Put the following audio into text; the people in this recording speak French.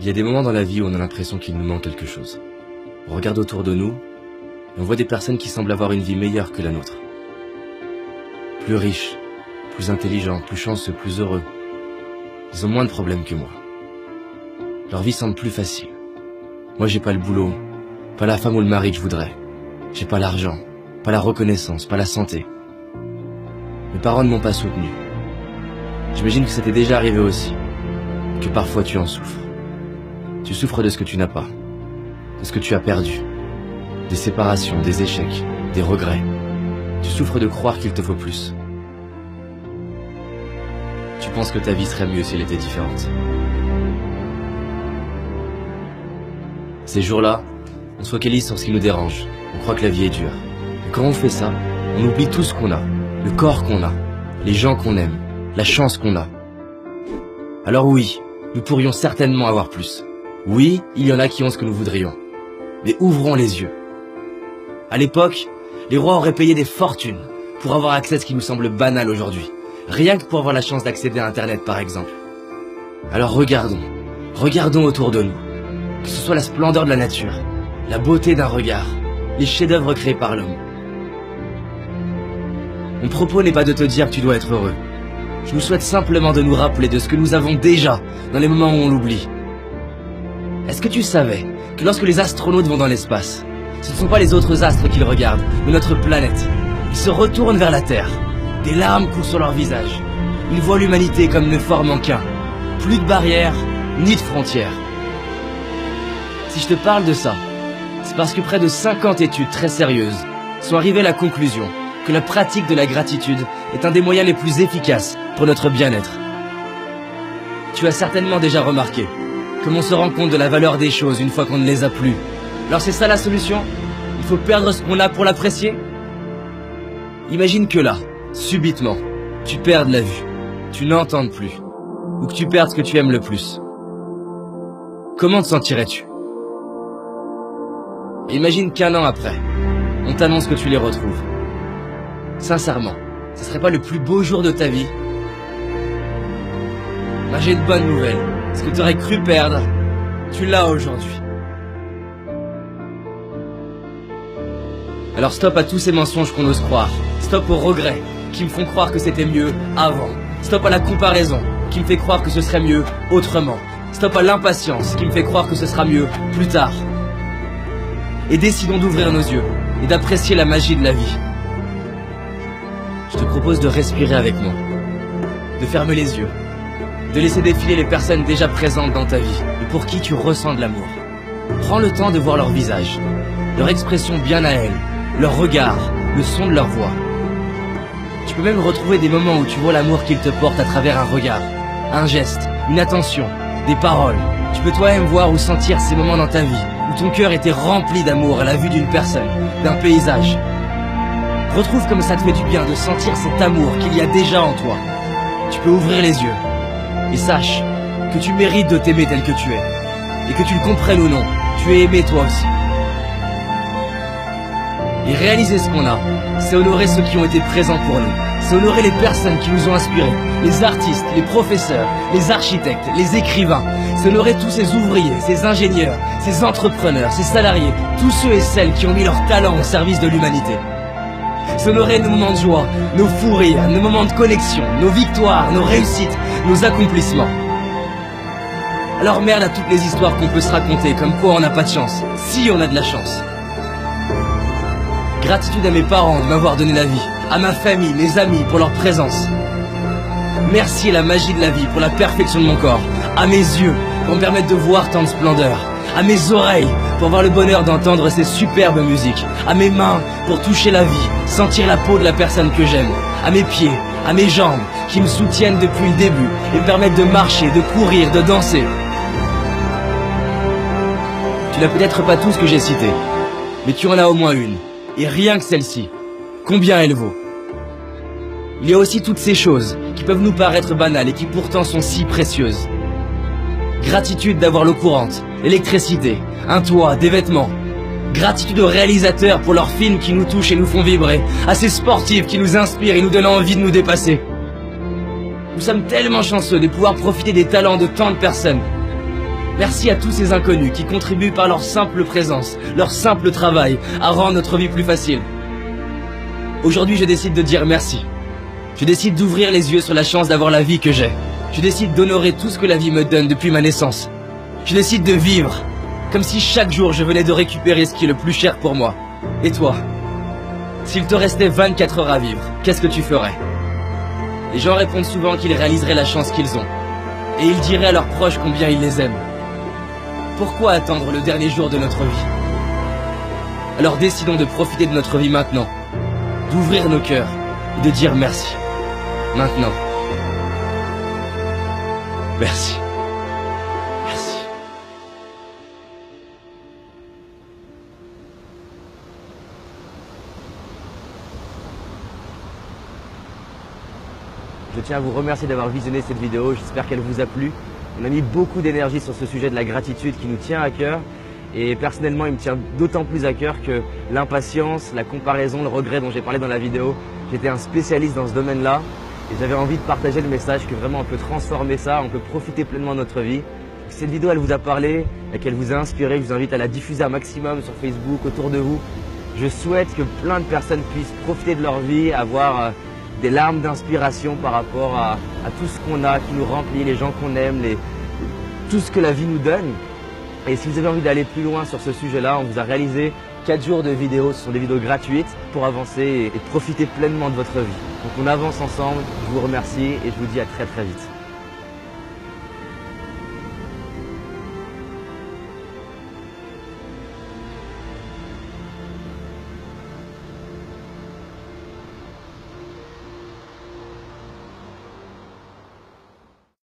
y a des moments dans la vie où on a l'impression qu'il nous manque quelque chose. On regarde autour de nous et on voit des personnes qui semblent avoir une vie meilleure que la nôtre. Plus riches, plus intelligents, plus chanceux, plus heureux. Ils ont moins de problèmes que moi. Leur vie semble plus facile. Moi, j'ai pas le boulot, pas la femme ou le mari que je voudrais. J'ai pas l'argent, pas la reconnaissance, pas la santé. Mes parents ne m'ont pas soutenu. J'imagine que ça t'est déjà arrivé aussi, que parfois tu en souffres. Tu souffres de ce que tu n'as pas, de ce que tu as perdu, des séparations, des échecs, des regrets. Tu souffres de croire qu'il te faut plus. Tu penses que ta vie serait mieux si elle était différente. Ces jours-là, on se focalise sur ce qui nous dérange. On croit que la vie est dure. Et quand on fait ça, on oublie tout ce qu'on a, le corps qu'on a, les gens qu'on aime, la chance qu'on a. Alors oui, nous pourrions certainement avoir plus. Oui, il y en a qui ont ce que nous voudrions. Mais ouvrons les yeux. À l'époque, les rois auraient payé des fortunes pour avoir accès à ce qui nous semble banal aujourd'hui. Rien que pour avoir la chance d'accéder à Internet, par exemple. Alors regardons autour de nous. Que ce soit la splendeur de la nature, la beauté d'un regard, les chefs-d'œuvre créés par l'homme. Mon propos n'est pas de te dire que tu dois être heureux. Je nous souhaite simplement de nous rappeler de ce que nous avons déjà dans les moments où on l'oublie. Est-ce que tu savais que lorsque les astronautes vont dans l'espace, ce ne sont pas les autres astres qu'ils regardent, mais notre planète. Ils se retournent vers la Terre. Des larmes coulent sur leur visage. Ils voient l'humanité comme ne formant qu'un. Plus de barrières, ni de frontières. Si je te parle de ça, c'est parce que près de 50 études très sérieuses sont arrivées à la conclusion que la pratique de la gratitude est un des moyens les plus efficaces pour notre bien-être. Tu as certainement déjà remarqué comme on se rend compte de la valeur des choses une fois qu'on ne les a plus. Alors c'est ça la solution? Il faut perdre ce qu'on a pour l'apprécier? Imagine que là, subitement, tu perdes la vue, tu n'entendes plus, ou que tu perdes ce que tu aimes le plus. Comment te sentirais-tu? Imagine qu'un an après, on t'annonce que tu les retrouves. Sincèrement, ce serait pas le plus beau jour de ta vie? Moi j'ai une bonne nouvelle. Ce que tu aurais cru perdre, tu l'as aujourd'hui. Alors stop à tous ces mensonges qu'on ose croire. Stop aux regrets qui me font croire que c'était mieux avant. Stop à la comparaison qui me fait croire que ce serait mieux autrement. Stop à l'impatience qui me fait croire que ce sera mieux plus tard. Et décidons d'ouvrir nos yeux et d'apprécier la magie de la vie. Je te propose de respirer avec moi, de fermer les yeux, de laisser défiler les personnes déjà présentes dans ta vie et pour qui tu ressens de l'amour. Prends le temps de voir leur visage, leur expression bien à elles, leur regard, le son de leur voix. Tu peux même retrouver des moments où tu vois l'amour qu'ils te portent à travers un regard, un geste, une attention, des paroles. Tu peux toi-même voir ou sentir ces moments dans ta vie où ton cœur était rempli d'amour à la vue d'une personne, d'un paysage. Retrouve comme ça te fait du bien de sentir cet amour qu'il y a déjà en toi. Tu peux ouvrir les yeux et sache que tu mérites de t'aimer tel que tu es. Et que tu le comprennes ou non, tu es aimé toi aussi. Et réaliser ce qu'on a, c'est honorer ceux qui ont été présents pour nous. C'est honorer les personnes qui nous ont inspirés, les artistes, les professeurs, les architectes, les écrivains. C'est honorer tous ces ouvriers, ces ingénieurs, ces entrepreneurs, ces salariés, tous ceux et celles qui ont mis leur talent au service de l'humanité. C'est honorer nos moments de joie, nos fous rires, nos moments de connexion, nos victoires, nos réussites, nos accomplissements. Alors merde à toutes les histoires qu'on peut se raconter, comme quoi on n'a pas de chance, si on a de la chance. Gratitude à mes parents de m'avoir donné la vie, à ma famille, mes amis pour leur présence. Merci à la magie de la vie pour la perfection de mon corps, à mes yeux pour me permettre de voir tant de splendeur, à mes oreilles pour avoir le bonheur d'entendre ces superbes musiques, à mes mains pour toucher la vie, sentir la peau de la personne que j'aime, à mes pieds, à mes jambes qui me soutiennent depuis le début et me permettent de marcher, de courir, de danser. Tu n'as peut-être pas tout ce que j'ai cité, mais tu en as au moins une. Et rien que celle-ci, combien elle vaut? Il y a aussi toutes ces choses qui peuvent nous paraître banales et qui pourtant sont si précieuses. Gratitude d'avoir l'eau courante, l'électricité, un toit, des vêtements. Gratitude aux réalisateurs pour leurs films qui nous touchent et nous font vibrer, à ces sportifs qui nous inspirent et nous donnent envie de nous dépasser. Nous sommes tellement chanceux de pouvoir profiter des talents de tant de personnes. Merci à tous ces inconnus qui contribuent par leur simple présence, leur simple travail, à rendre notre vie plus facile. Aujourd'hui, je décide de dire merci. Je décide d'ouvrir les yeux sur la chance d'avoir la vie que j'ai. Je décide d'honorer tout ce que la vie me donne depuis ma naissance. Je décide de vivre, comme si chaque jour je venais de récupérer ce qui est le plus cher pour moi. Et toi, s'il te restait 24 heures à vivre, qu'est-ce que tu ferais? Les gens répondent souvent qu'ils réaliseraient la chance qu'ils ont. Et ils diraient à leurs proches combien ils les aiment. Pourquoi attendre le dernier jour de notre vie? Alors décidons de profiter de notre vie maintenant, d'ouvrir nos cœurs et de dire merci. Maintenant. Merci. Merci. Je tiens à vous remercier d'avoir visionné cette vidéo, j'espère qu'elle vous a plu. On a mis beaucoup d'énergie sur ce sujet de la gratitude qui nous tient à cœur. Et personnellement, il me tient d'autant plus à cœur que l'impatience, la comparaison, le regret dont j'ai parlé dans la vidéo, j'étais un spécialiste dans ce domaine-là. Et j'avais envie de partager le message que vraiment on peut transformer ça, on peut profiter pleinement de notre vie. Si cette vidéo elle vous a parlé et qu'elle vous a inspiré, je vous invite à la diffuser un maximum sur Facebook, autour de vous. Je souhaite que plein de personnes puissent profiter de leur vie, avoir des larmes d'inspiration par rapport à tout ce qu'on a, qui nous remplit, les gens qu'on aime, tout ce que la vie nous donne. Et si vous avez envie d'aller plus loin sur ce sujet-là, on vous a réalisé 4 jours de vidéos, ce sont des vidéos gratuites pour avancer et profiter pleinement de votre vie. Donc on avance ensemble, je vous remercie et je vous dis à très très vite.